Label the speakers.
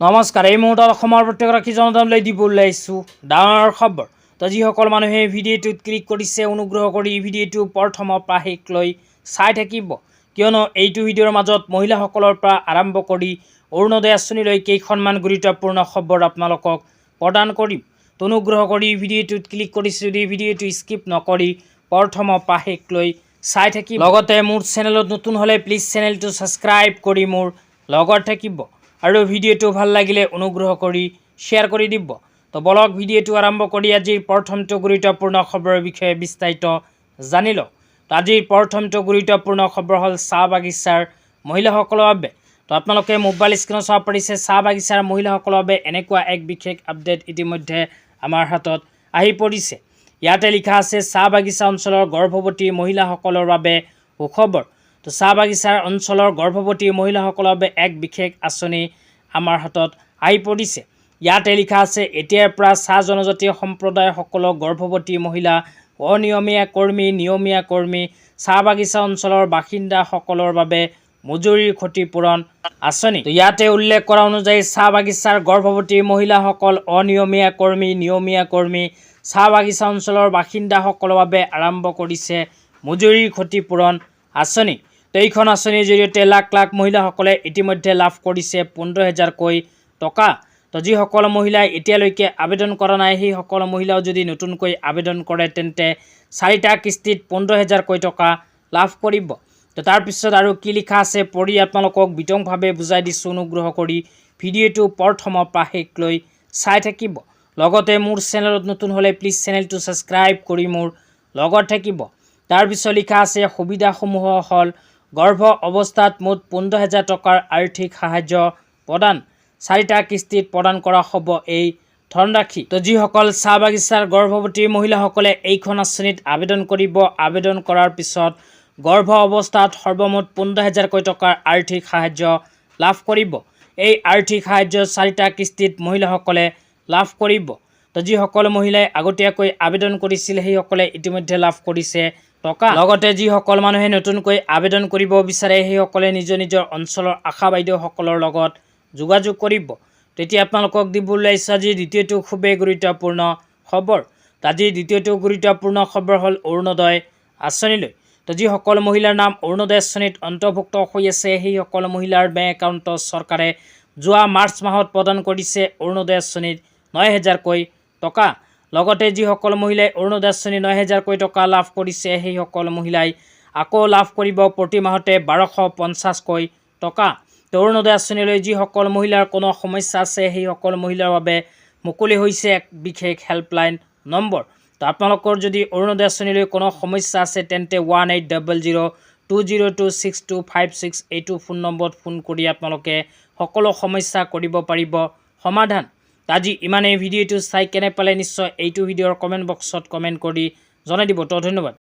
Speaker 1: নমস্কাৰ। এই মুহূৰ্তত অসমৰ প্ৰত্যেকগৰাকী জনতালৈ দিবলৈ আহিছোঁ ডাঙৰ খবৰ। তো যিসকল মানুহে ভিডিঅ'টোত ক্লিক কৰিছে অনুগ্ৰহ কৰি ভিডিঅ'টো প্ৰথমৰ পৰা শেষলৈ চাই থাকিব, কিয়নো এইটো ভিডিঅ'ৰ মাজত মহিলাসকলৰ পৰা আৰম্ভ কৰি অৰুণোদয় আঁচনিলৈ কেইখনমান গুৰুত্বপূৰ্ণ খবৰ আপোনালোকক প্ৰদান কৰিম। তো অনুগ্ৰহ কৰি ভিডিঅ'টোত ক্লিক কৰিছে যদি ভিডিঅ'টো স্কিপ নকৰি প্ৰথমৰ পৰা শেষলৈ চাই থাকিব। লগতে মোৰ চেনেলত নতুন হ'লে প্লিজ চেনেলটো ছাবস্ক্ৰাইব কৰি মোৰ লগত থাকিব আৰু ভিডিঅ'টো ভাল লাগিলে অনুগ্ৰহ কৰি শ্বেয়াৰ কৰি দিব। তো বলক ভিডিঅ'টো আৰম্ভ কৰি আজিৰ প্ৰথমটো গুৰুত্বপূৰ্ণ খবৰৰ বিষয়ে বিস্তাৰিত জানি লওঁ। তো আজিৰ প্ৰথমটো গুৰুত্বপূৰ্ণ খবৰ হ'ল চাহ বাগিচাৰ মহিলাসকলৰ বাবে। তো আপোনালোকে মোবাইল স্ক্ৰীনত চাব পাৰিছে চাহ বাগিচাৰ মহিলাসকলৰ বাবে এনেকুৱা এক বিশেষ আপডেট ইতিমধ্যে আমাৰ হাতত আহি পৰিছে। ইয়াতে লিখা আছে চাহ বাগিচা অঞ্চলৰ গৰ্ভৱতী মহিলাসকলৰ বাবে সুখবৰ। তো চাহ বাগিচাৰ অঞ্চলৰ গৰ্ভৱতী মহিলাসকলৰ বাবে এক বিশেষ আঁচনি আমাৰ হাতত আহি পৰিছে। ইয়াতে লিখা আছে এতিয়াৰ পৰা চাহ জনজাতীয় সম্প্ৰদায়সকলৰ গৰ্ভৱতী মহিলা, অনিয়মীয়া কৰ্মী, নিয়মীয়া কৰ্মী, চাহ বাগিচা অঞ্চলৰ বাসিন্দাসকলৰ বাবে মজুৰিৰ ক্ষতিপূৰণ আঁচনি। ইয়াতে উল্লেখ কৰা অনুযায়ী চাহ বাগিচাৰ গৰ্ভৱতী মহিলাসকল, অনিয়মীয়া কৰ্মী, নিয়মীয়া কৰ্মী, চাহ বাগিচা অঞ্চলৰ বাসিন্দাসকলৰ বাবে আৰম্ভ কৰিছে মজুৰিৰ ক্ষতিপূৰণ আঁচনি। তো এইখন আঁচনিৰ জৰিয়তে লাখ লাখ মহিলাসকলে ইতিমধ্যে লাভ কৰিছে 15,000কৈ টকা। তো যিসকল মহিলাই এতিয়ালৈকে আবেদন কৰা নাই সেই সকল মহিলাও যদি নতুনকৈ আবেদন কৰে তেন্তে 4টা কিস্তিত 15,000কৈ টকা লাভ কৰিব। তো তাৰপিছত আৰু কি লিখা আছে পঢ়ি আপোনালোকক বিতংভাৱে বুজাই দিছোঁ, অনুগ্ৰহ কৰি ভিডিঅ'টো প্ৰথমৰ পৰা শেষলৈ চাই থাকিব। লগতে মোৰ চেনেলত নতুন হ'লে প্লিজ চেনেলটো ছাবস্ক্ৰাইব কৰি মোৰ লগত থাকিব। তাৰপিছত লিখা আছে সুবিধাসমূহ হ'ল গৰ্ভ অৱস্থাত মুঠ 15,000 টকাৰ আৰ্থিক সাহায্য প্ৰদান, 4টা কিস্তিত প্ৰদান কৰা হ'ব এই ধনৰাশি। তো যিসকল চাহ বাগিচাৰ গৰ্ভৱতী মহিলাসকলে এইখন আঁচনিত আবেদন কৰিব, আবেদন কৰাৰ পিছত গৰ্ভ অৱস্থাত সৰ্বমুঠ 15,000কৈ টকাৰ আৰ্থিক সাহায্য লাভ কৰিব। এই আৰ্থিক সাহায্য 4টা কিস্তিত মহিলাসকলে লাভ কৰিব। তো যিসকল মহিলাই আগতীয়াকৈ আবেদন কৰিছিল সেইসকলে ইতিমধ্যে লাভ কৰিছে টকা। লগতে যিসকল মানুহে নতুনকৈ আবেদন কৰিব বিচাৰে সেইসকলে নিজৰ নিজৰ অঞ্চলৰ আশা বাইদেউসকলৰ লগত যোগাযোগ কৰিব। তেতিয়া আপোনালোকক দিবলৈ আহিছে আজিৰ দ্বিতীয়টো খুবেই গুৰুত্বপূৰ্ণ খবৰ। আজিৰ দ্বিতীয়টো গুৰুত্বপূৰ্ণ খবৰ হ'ল অৰুণোদয় আঁচনিলৈ। তো যিসকল মহিলাৰ নাম অৰুণোদয় আঁচনিত অন্তৰ্ভুক্ত হৈ আছে সেইসকল মহিলাৰ বেংক একাউণ্টত চৰকাৰে যোৱা মাৰ্চ মাহত প্ৰদান কৰিছে অৰুণোদয় আঁচনিত 9,000কৈ টকা। লগতে যিসকল মহিলাই অৰুণোদয় আঁচনি 9,000কৈ টকা লাভ কৰিছে সেইসকল মহিলাই আকৌ লাভ কৰিব প্ৰতি মাহতে 1,250কৈ টকা। তো অৰুণোদয় আঁচনিলৈ যিসকল মহিলাৰ কোনো সমস্যা আছে সেইসকল মহিলাৰ বাবে মুকলি হৈছে এক বিশেষ হেল্পলাইন নম্বৰ। তো আপোনালোকৰ যদি অৰুণোদয় আঁচনিলৈ কোনো সমস্যা আছে তেন্তে 1800202625 এইটো ফোন নম্বৰত ফোন কৰি আপোনালোকে সকলো সমস্যা কৰিব পাৰিব সমাধান। আজি ইমানেই। ভিডিঅ'টো চাই কেনে পালে নিশ্চয় এইটো ভিডিঅ'ৰ কমেণ্ট বক্সত কমেণ্ট কৰি জনাই দিব। তো ধন্যবাদ।